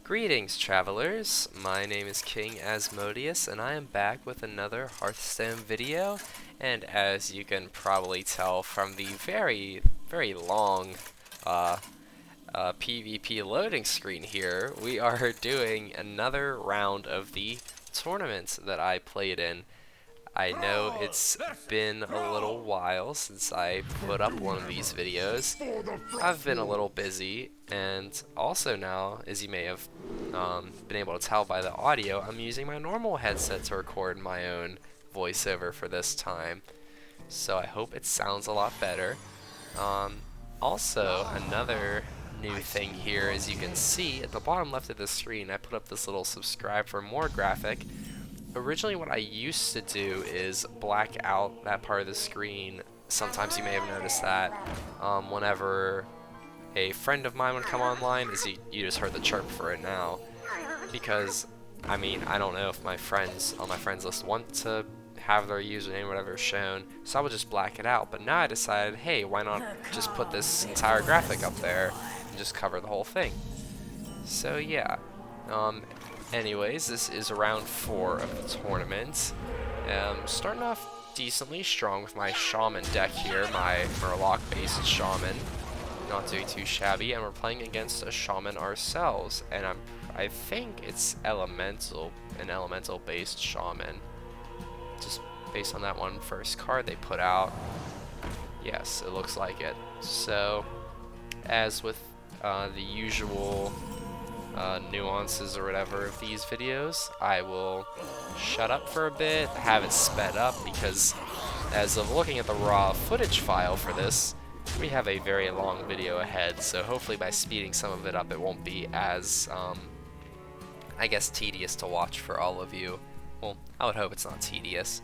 Greetings, travelers. My name is King Asmodeus, and I am back with another Hearthstone video. And as you can probably tell from the very long PvP loading screen here, we are doing another round of the tournament that I played in. I know it's been a little while since I put up one of these videos. I've been a little busy, and also now, as you may have been able to tell by the audio, I'm using my normal headset to record my own voiceover for this time. So I hope it sounds a lot better. Also, another new thing here, as you can see at the bottom left of the screen, I put up this little subscribe for more graphic. Originally what I used to do is black out that part of the screen. Sometimes you may have noticed that whenever a friend of mine would come online, as you just heard the chirp for it now, because I mean, I don't know if my friends on my friends list want to have their username or whatever shown, so I would just black it out. But now I decided, hey, why not just put this entire graphic up there and just cover the whole thing. So yeah, anyways, this is round 4 of the tournament. Starting off decently strong with my Shaman deck here, my Murloc-based Shaman. Not doing too shabby, and we're playing against a Shaman ourselves, and I think it's an elemental-based Shaman. Just based on that one first card they put out. Yes, it looks like it. So, as with the usual nuances or whatever of these videos, I will shut up for a bit, have it sped up, because as of looking at the raw footage file for this, we have a very long video ahead, so hopefully by speeding some of it up it won't be as, I guess, tedious to watch for all of you. Well, I would hope it's not tedious.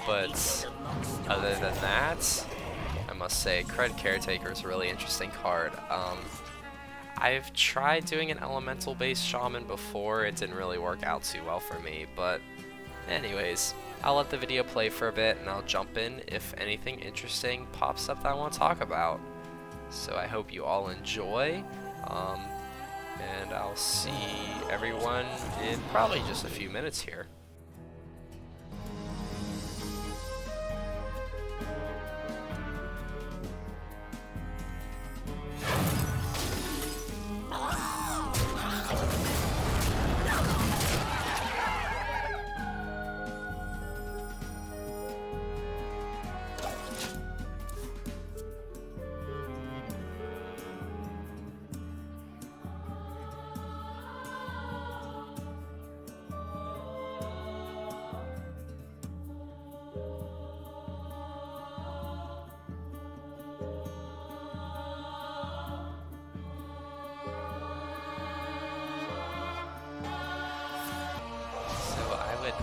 But other than that, I must say, Cred Caretaker is a really interesting card. I've tried doing an elemental-based Shaman before. It didn't really work out too well for me, but anyways, I'll let the video play for a bit, and I'll jump in if anything interesting pops up that I want to talk about. So I hope you all enjoy, and I'll see everyone in probably just a few minutes here.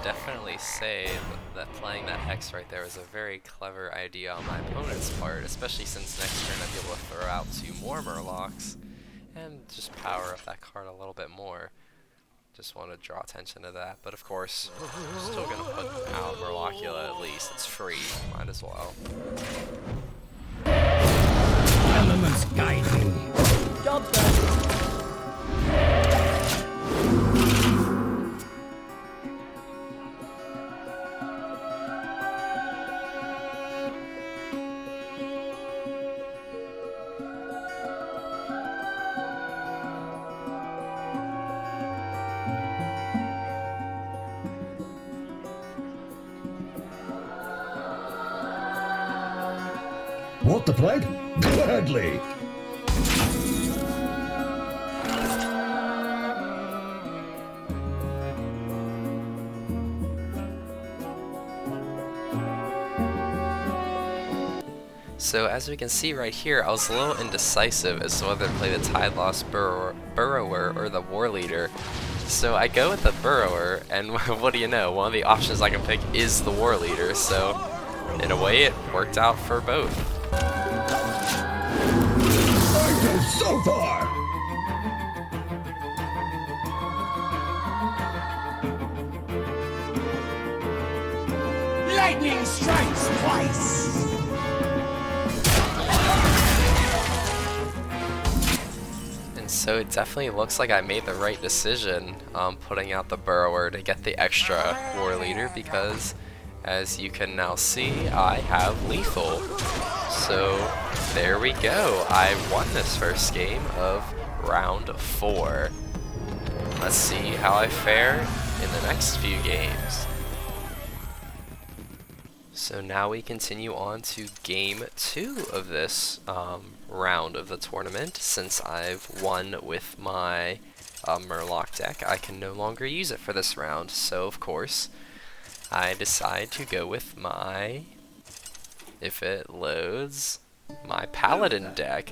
Definitely say that playing that Hex right there was a very clever idea on my opponent's part, especially since next turn I'd be able to throw out 2 more Murlocs and just power up that card a little bit more. Just want to draw attention to that, but of course, still gonna put out Murlocula at least. It's free, might as well. Elements guide me. Job done. Want the flag? Gladly! So as we can see right here, I was a little indecisive as to whether to play the Tide Lost Burrower or the War Leader. So I go with the Burrower, and what do you know, one of the options I can pick is the War Leader, so in a way it worked out for both. I go so far! Lightning strikes twice! So it definitely looks like I made the right decision putting out the Burrower to get the extra War Leader, because as you can now see, I have lethal. So there we go. I won this first game of round 4. Let's see how I fare in the next few games. So now we continue on to game 2 of this round of the tournament. Since I've won with my Murloc deck, I can no longer use it for this round. So of course, I decide to go with my, if it loads, my Paladin deck.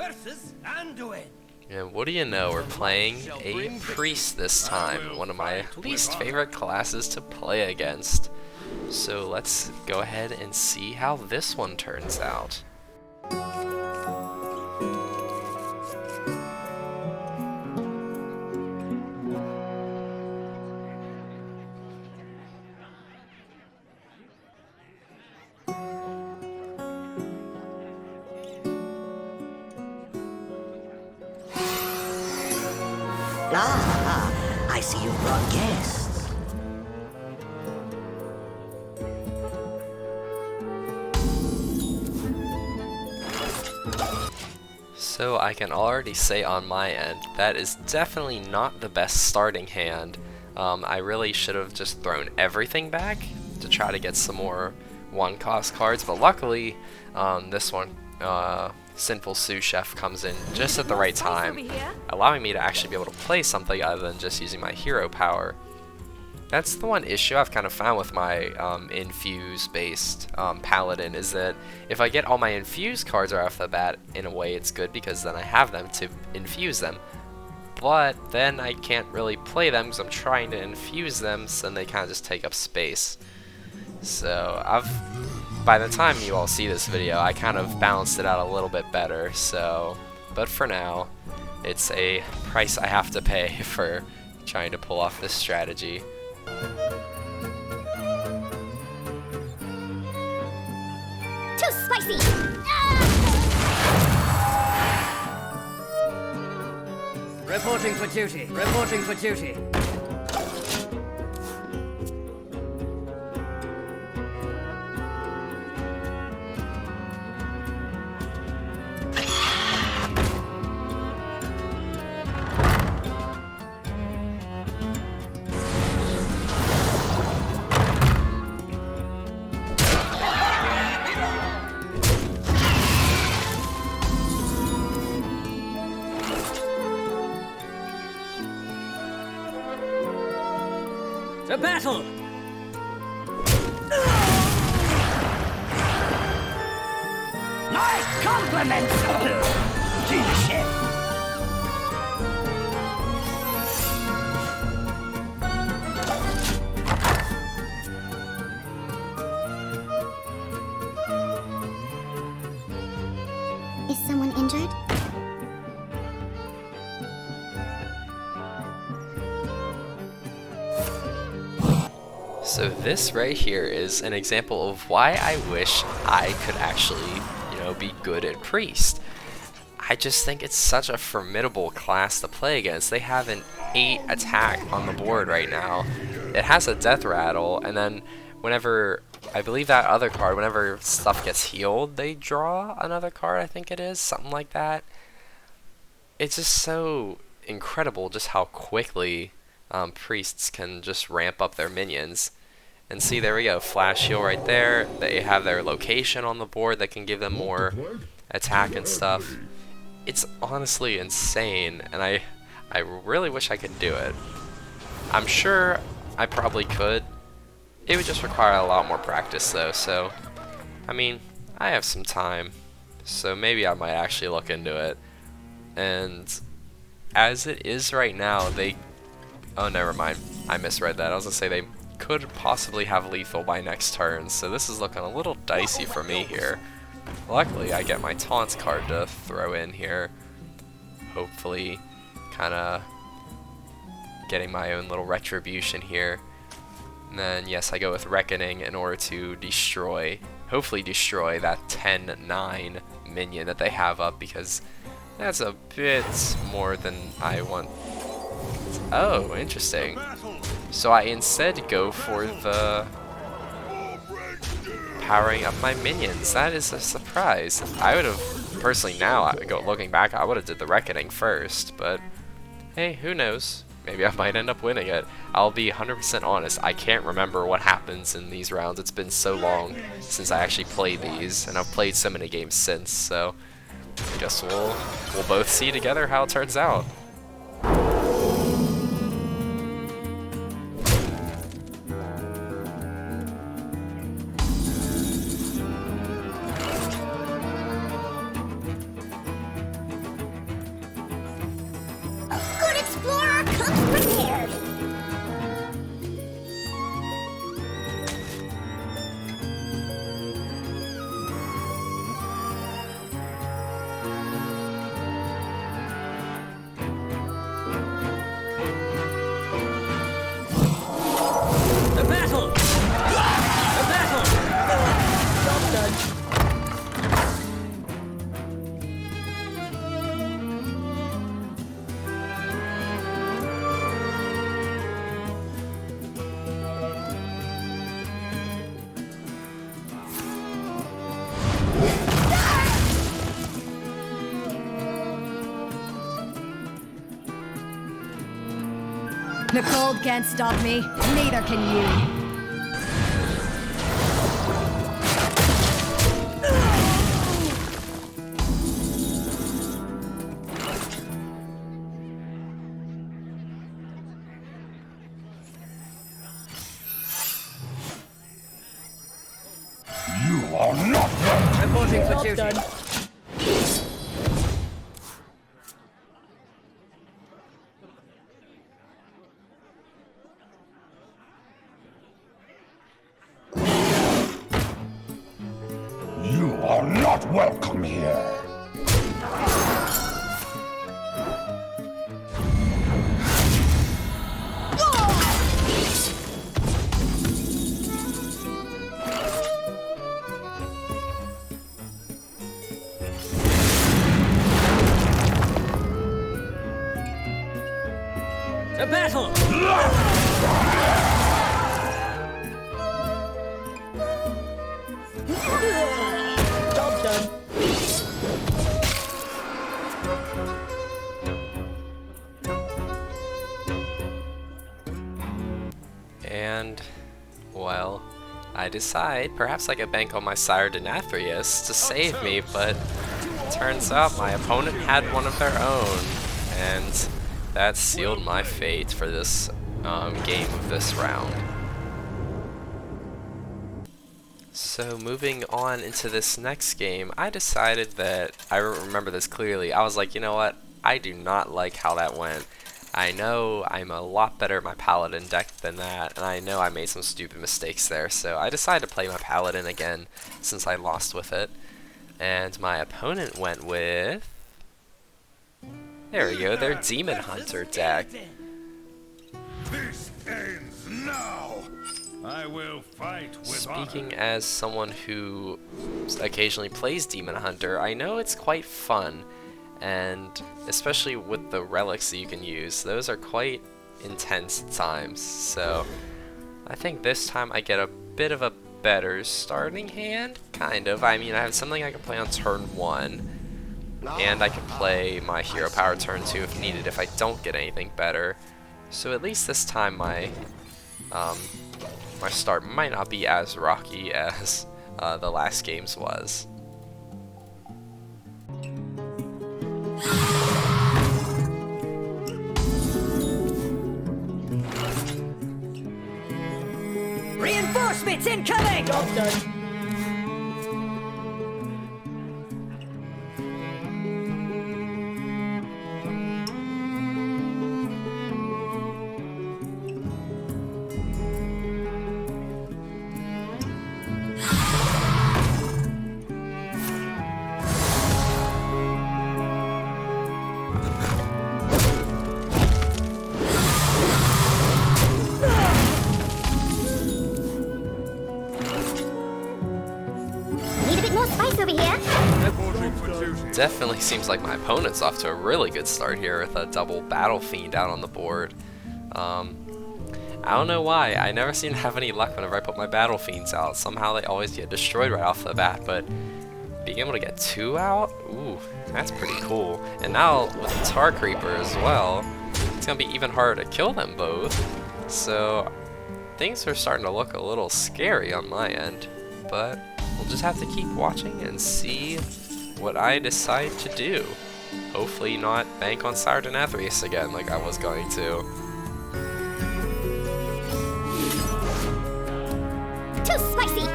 And what do you know, we're playing a Priest this time, one of my least favorite classes to play against. So let's go ahead and see how this one turns out. Ah, I see you brought guests. So I can already say on my end, that is definitely not the best starting hand. I really should have just thrown everything back to try to get some more one-cost cards, but luckily this one, Sinful Sous Chef, comes in just at the right time, allowing me to actually be able to play something other than just using my hero power. That's the one issue I've kind of found with my infuse-based Paladin, is that if I get all my infuse cards right off the bat, in a way it's good because then I have them to infuse them. But then I can't really play them because I'm trying to infuse them, so then they kind of just take up space. So by the time you all see this video, I kind of balanced it out a little bit better. So, but for now, it's a price I have to pay for trying to pull off this strategy. Too spicy! Reporting for duty. Reporting for duty. To battle! Nice compliments! Leadership! Is someone injured? So this right here is an example of why I wish I could actually, be good at Priest. I just think it's such a formidable class to play against. They have an 8 attack on the board right now. It has a death rattle, and then whenever, I believe that other card, whenever stuff gets healed, they draw another card, I think it is, something like that. It's just so incredible just how quickly priests can just ramp up their minions. And see, there we go, flash heal right there. They have their location on the board that can give them more attack and stuff. It's honestly insane, and I really wish I could do it. I'm sure I probably could. It would just require a lot more practice though, so I mean, I have some time, so maybe I might actually look into it. And as it is right now, oh, never mind, I misread that. I was gonna say they could possibly have lethal by next turn, so this is looking a little dicey for me here. Luckily, I get my taunts card to throw in here. Hopefully, kind of getting my own little retribution here. And then, yes, I go with Reckoning in order to hopefully destroy that 10-9 minion that they have up, because That's a bit more than I want. Oh, interesting. So I instead go for the powering up my minions. That is a surprise. I would have, personally now, looking back, I would have did the Reckoning first, but hey, who knows? Maybe I might end up winning it. I'll be 100% honest, I can't remember what happens in these rounds. It's been so long since I actually played these, and I've played so many games since, so I guess we'll both see together how it turns out. Good explorer comes prepared. The battle! The battle! Job done. The cold can't stop me, neither can you. You are not welcome. Reporting for duty. Done. You are not welcome here. The battle! Job done. And, well, I decide perhaps I could bank on my Sire Denathrius to save me, but turns out my opponent had one of their own, and that sealed my fate for this game of this round. So moving on into this next game, I decided that, I remember this clearly, I was like, you know what, I do not like how that went. I know I'm a lot better at my Paladin deck than that, and I know I made some stupid mistakes there, so I decided to play my Paladin again since I lost with it. And my opponent went with... there we go, their Demon Hunter deck. This ends now. I will fight with Speaking as someone who occasionally plays Demon Hunter, I know it's quite fun, and especially with the relics that you can use, those are quite intense at times, so I think this time I get a bit of a better starting hand, kind of. I mean, I have something I can play on turn 1, and I can play my hero power turn 2 if needed if I don't get anything better, so at least this time my start might not be as rocky as the last game's was. Reinforcements incoming! Job done. definitely seems like my opponent's off to a really good start here with a double Battle Fiend out on the board. I don't know why, I never seem to have any luck whenever I put my Battle Fiends out. Somehow they always get destroyed right off the bat, but being able to get 2 out, ooh, that's pretty cool. And now with the Tar Creeper as well, it's gonna be even harder to kill them both. So things are starting to look a little scary on my end, but we'll just have to keep watching and see what I decide to do. Hopefully not bank on Sour Denathrius again like I was going to. Too spicy!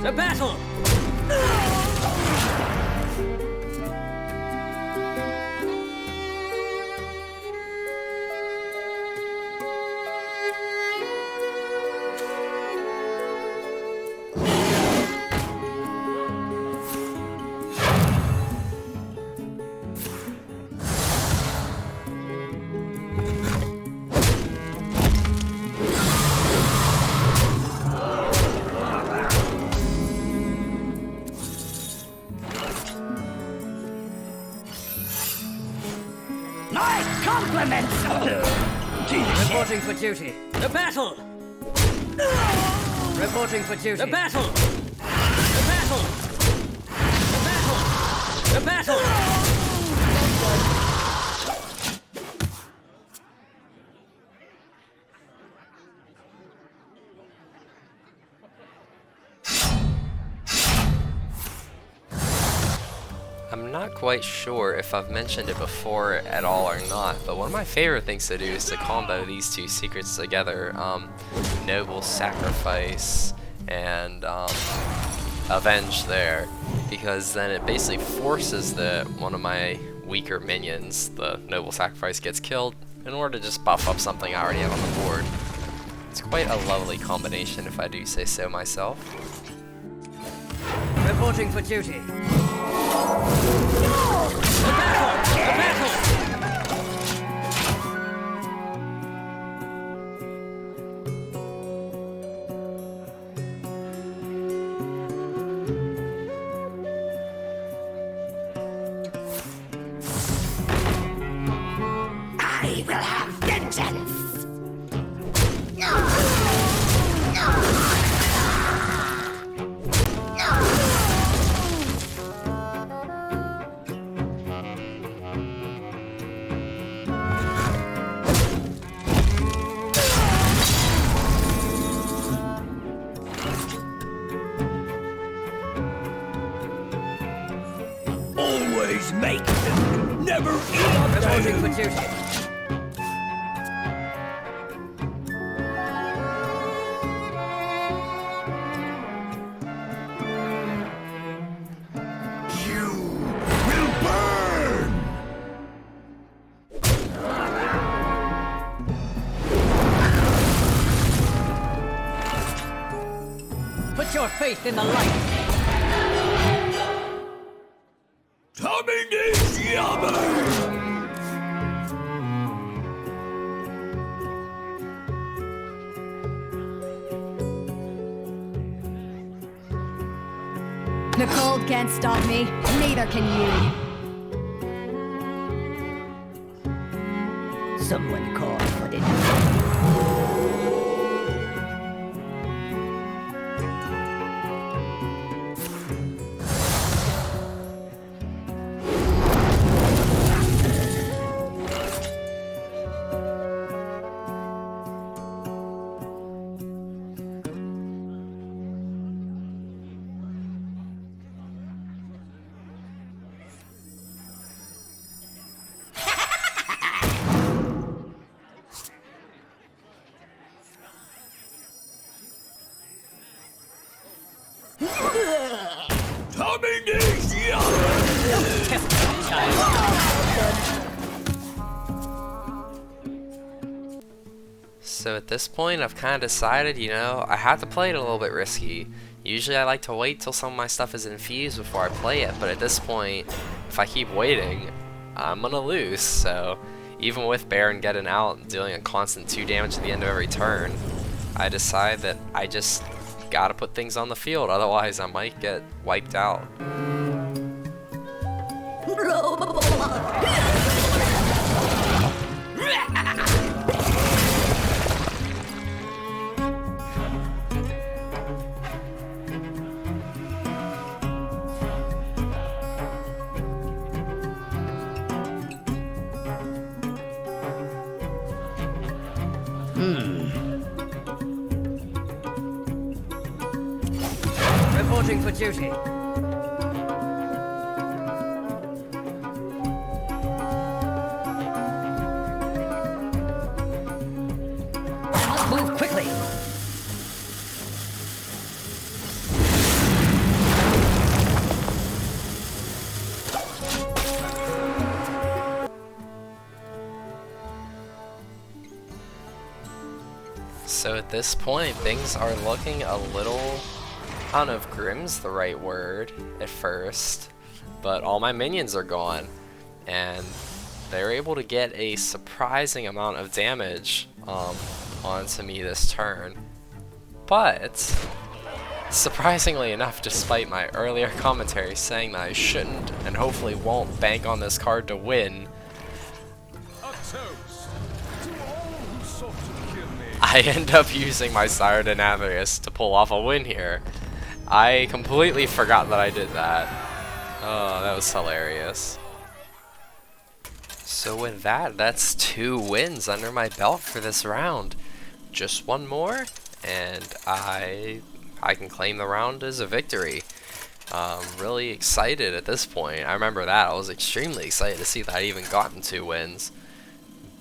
To battle! My compliments! Reporting for duty. To battle! Reporting for duty. To battle! To battle! To battle! To battle! I'm not quite sure if I've mentioned it before at all or not, but one of my favorite things to do is to combo these two secrets together. Noble Sacrifice and Avenge there, because then it basically forces one of my weaker minions, the Noble Sacrifice, gets killed in order to just buff up something I already have on the board. It's quite a lovely combination if I do say so myself. Reporting for duty. To battle! To battle! I will have vengeance! Always make them. Never eat up Reporting for duty. You will burn. Put your faith in the light. Coming is yummy. The cold can't stop me, neither can you. Someone call for the Coming is yummy. So at this point, I've kind of decided, you know, I have to play it a little bit risky. Usually I like to wait till some of my stuff is infused before I play it, but at this point, if I keep waiting, I'm gonna lose. So even with Baron getting out and dealing a constant 2 damage at the end of every turn, I decide that I just Gotta put things on the field, otherwise I might get wiped out. Reporting for duty. Move quickly. So at this point, things are looking a little, I don't know if grim's the right word at first, but all my minions are gone, and they're able to get a surprising amount of damage onto me this turn. But surprisingly enough, despite my earlier commentary saying that I shouldn't and hopefully won't bank on this card to win, A toast to all who sought to kill me. I end up using my Sire Dynamius to pull off a win here. I completely forgot that I did that. Oh, that was hilarious. So with that, that's 2 wins under my belt for this round. Just one more, and I can claim the round as a victory. Really excited at this point. I remember that. I was extremely excited to see that I even gotten 2 wins.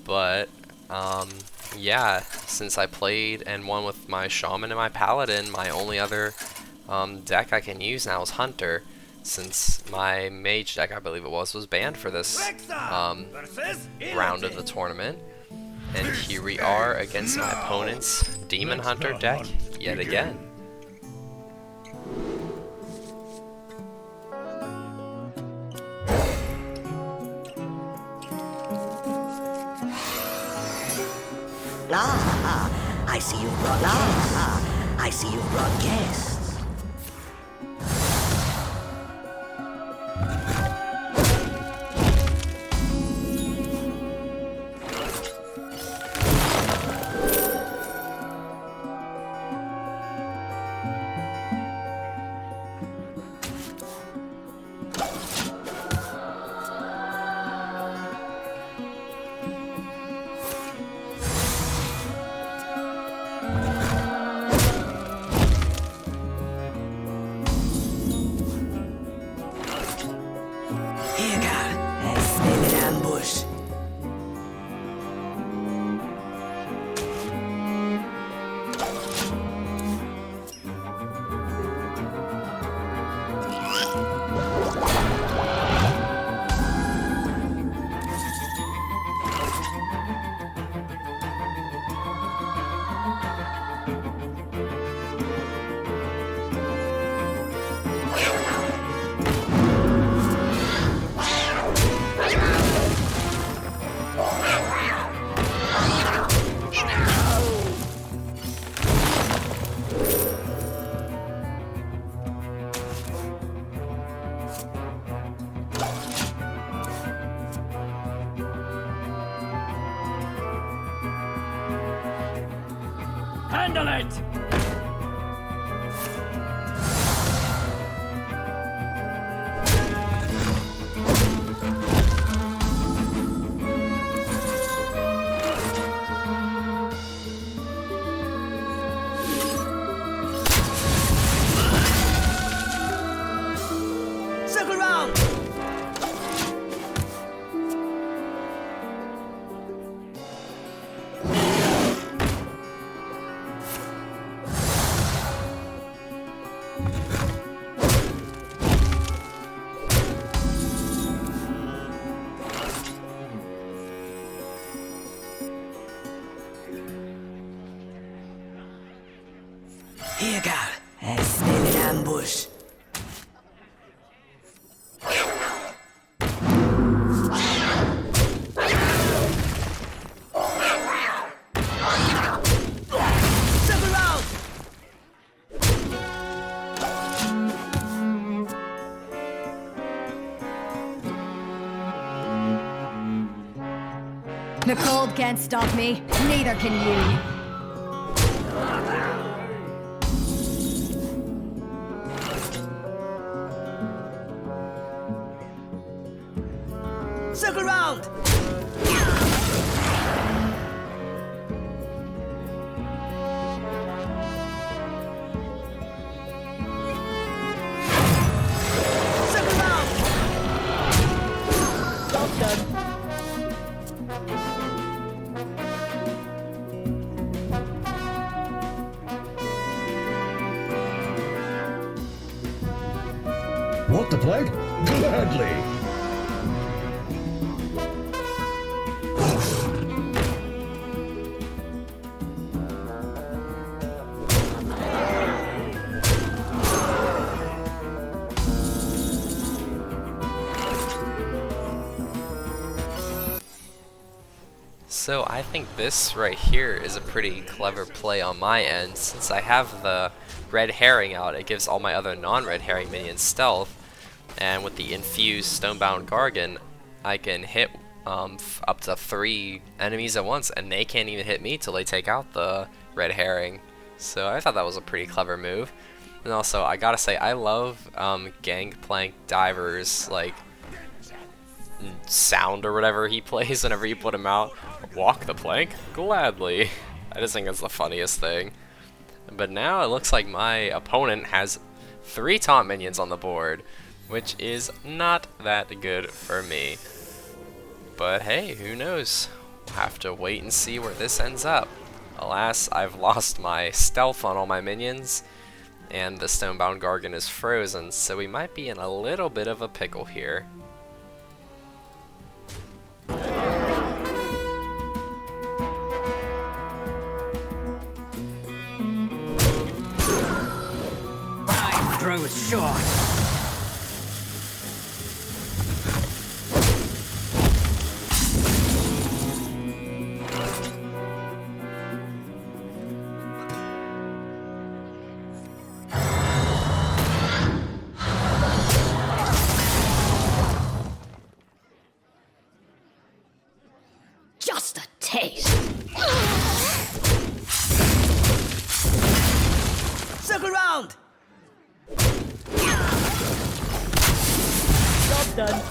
But, yeah, since I played and won with my Shaman and my Paladin, my only other deck I can use now is Hunter, since my Mage deck, I believe it was banned for this round of the tournament. And here we are against my opponent's Demon Hunter deck yet again. I see you brought I see you brought guests. Here, God, let's make an ambush. Handle it! Circle round. The cold can't stop me, neither can you. Circle round! Circle round! Job done. Want the plague? Gladly. So I think this right here is a pretty clever play on my end. Since I have the red herring out, it gives all my other non-red herring minions stealth, and with the infused Stonebound Gargan, I can hit up to 3 enemies at once, and they can't even hit me till they take out the red herring. So I thought that was a pretty clever move. And also, I gotta say, I love Gangplank Diver's like sound or whatever he plays whenever you put him out. Walk the plank gladly. I just think it's the funniest thing. But now it looks like my opponent has 3 taunt minions on the board, which is not that good for me. But hey, who knows? We'll have to wait and see where this ends up. Alas, I've lost my stealth on all my minions, and the Stonebound Gargan is frozen, so we might be in a little bit of a pickle here. My throat's short. Just a taste. Circle round! Job done.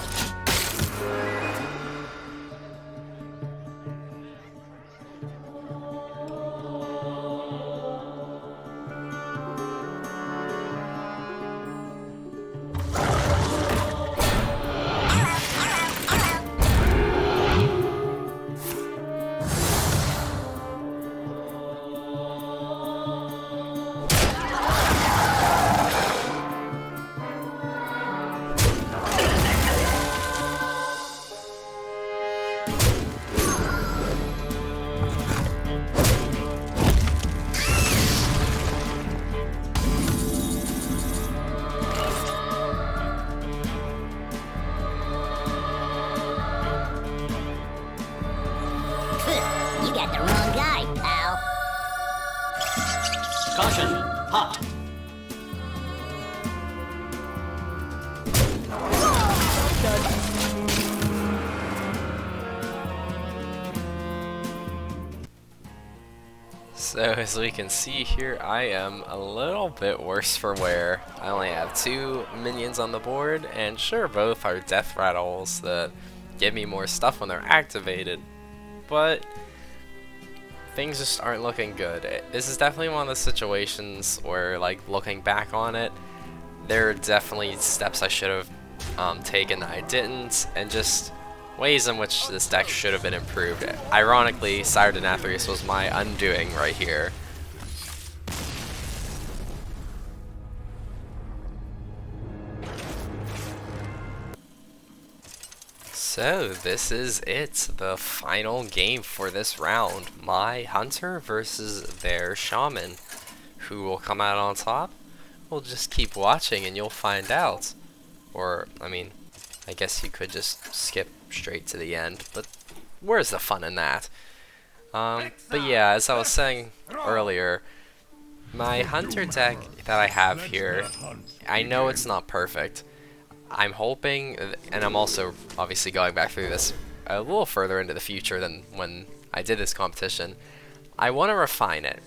You got the wrong guy, pal. Caution. Hot. So as we can see here, I am a little bit worse for wear. I only have 2 minions on the board, and sure, both are death rattles that give me more stuff when they're activated, but things just aren't looking good. This is definitely one of the situations where, like, looking back on it, there are definitely steps I should have taken that I didn't, and just ways in which this deck should have been improved. Ironically, Sire Denathrius was my undoing right here. So this is it, the final game for this round. My Hunter versus their Shaman. Who will come out on top? We'll just keep watching and you'll find out. Or, I mean, I guess you could just skip straight to the end, but where's the fun in that? But yeah, as I was saying earlier, my Hunter deck that I have here, I know it's not perfect. I'm hoping, and I'm also obviously going back through this a little further into the future than when I did this competition. I want to refine it.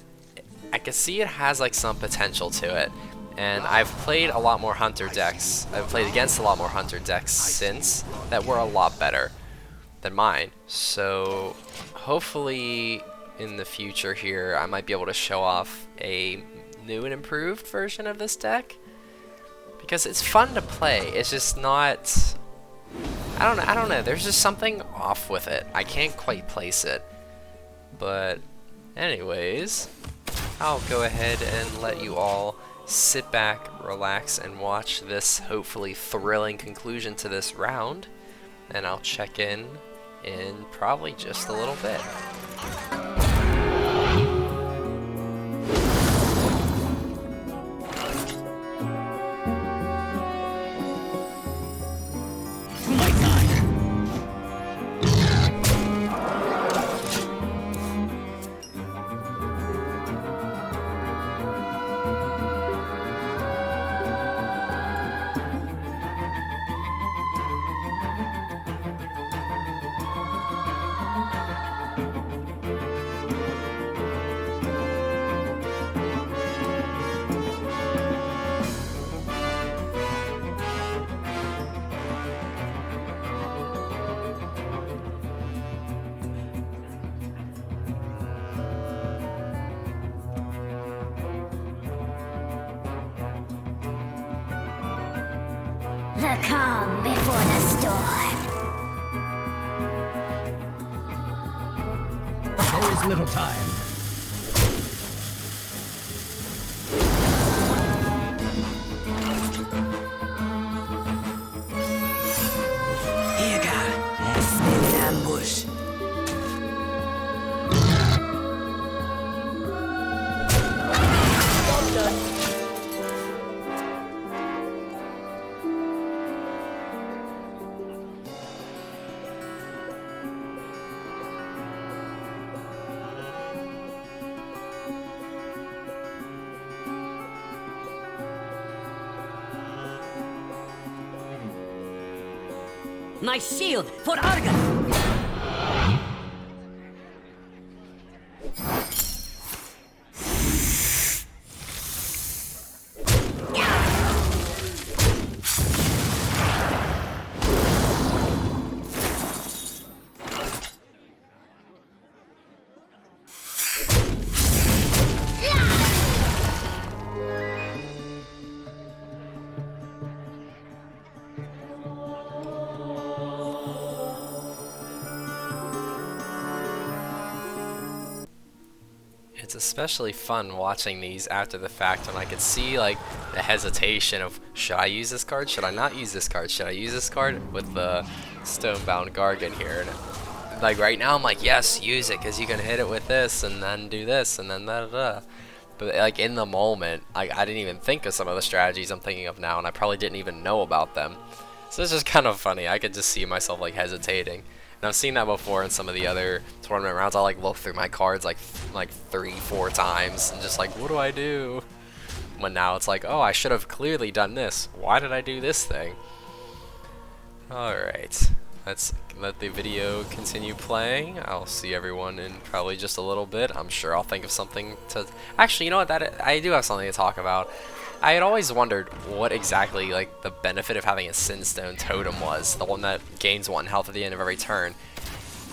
I can see it has like some potential to it, and I've played a lot more hunter decks. I've played against a lot more hunter decks since that were a lot better than mine. So hopefully in the future here I might be able to show off a new and improved version of this deck, because it's fun to play. It's just not, I don't know, there's just something off with it. I can't quite place it. But anyways, I'll go ahead and let you all sit back, relax, and watch this hopefully thrilling conclusion to this round, and I'll check in probably just a little bit. The calm before the storm. There is little time. Here, guy. Smell an ambush. My shield for Argon! It's especially fun watching these after the fact when I could see like the hesitation of, should I use this card? Should I not use this card? Should I use this card with the Stonebound Gargan here? And like right now I'm like, yes, use it, because you can hit it with this and then do this and then da da da. But like in the moment, I didn't even think of some of the strategies I'm thinking of now, and I probably didn't even know about them. So it's just kind of funny. I could just see myself like hesitating. And I've seen that before in some of the other tournament rounds. I'll like look through my cards like 3-4 times and just like, what do I do? When now it's like, oh, I should have clearly done this. Why did I do this thing? Alright, let's let the video continue playing. I'll see everyone in probably just a little bit. I'm sure I'll think of something to... Actually, you know what? I do have something to talk about. I had always wondered what exactly like the benefit of having a Sinstone totem was, the one that gains 1 health at the end of every turn.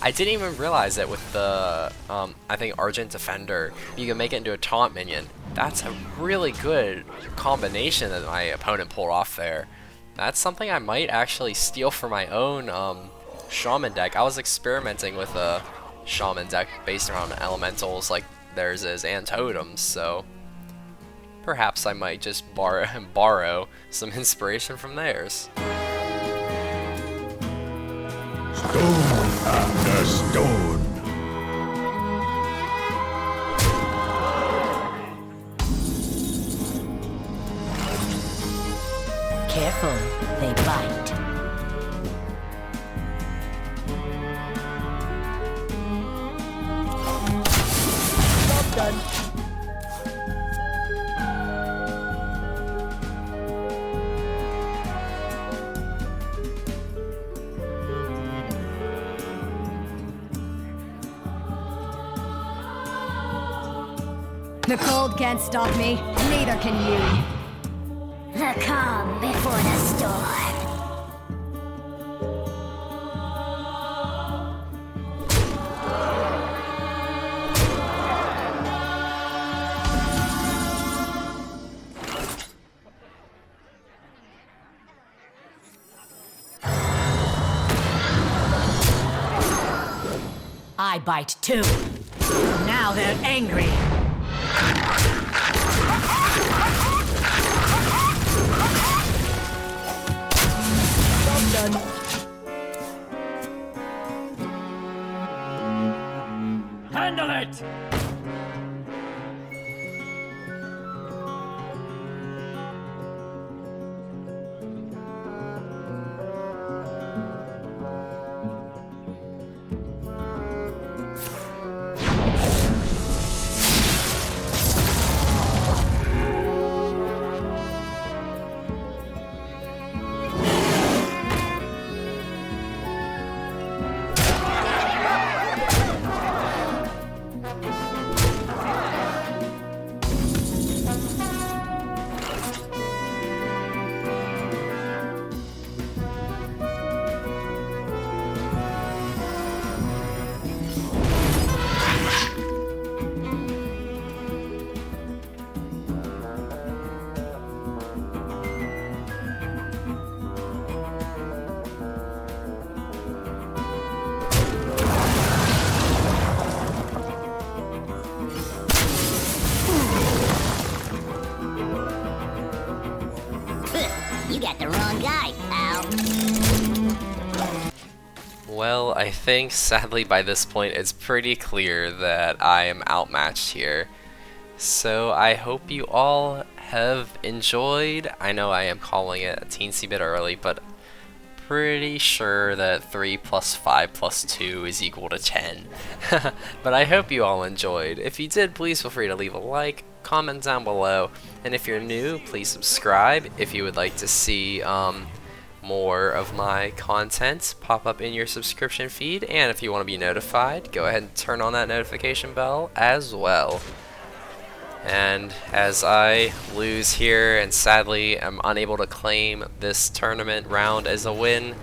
I didn't even realize that with the, I think Argent Defender, you can make it into a taunt minion. That's a really good combination that my opponent pulled off there. That's something I might actually steal for my own Shaman deck. I was experimenting with a Shaman deck based around elementals like theirs is and totems, so... perhaps I might just borrow some inspiration from theirs. Stone after stone. Careful, they bite. Job done. The cold can't stop me, neither can you. The calm before the storm. I bite too. Now they're angry. Job done. Handle it! You got the wrong guy, pal. Well, I think sadly by this point it's pretty clear that I am outmatched here. So I hope you all have enjoyed. I know I am calling it a teensy bit early, but pretty sure that 3 plus 5 plus 2 is equal to 10. But I hope you all enjoyed. If you did, please feel free to leave a like, comment down below, and if you're new, please subscribe if you would like to see more of my content pop up in your subscription feed, and if you want to be notified, go ahead and turn on that notification bell as well. And as I lose here and sadly am unable to claim this tournament round as a win,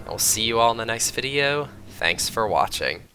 I'll see you all in the next video. Thanks for watching.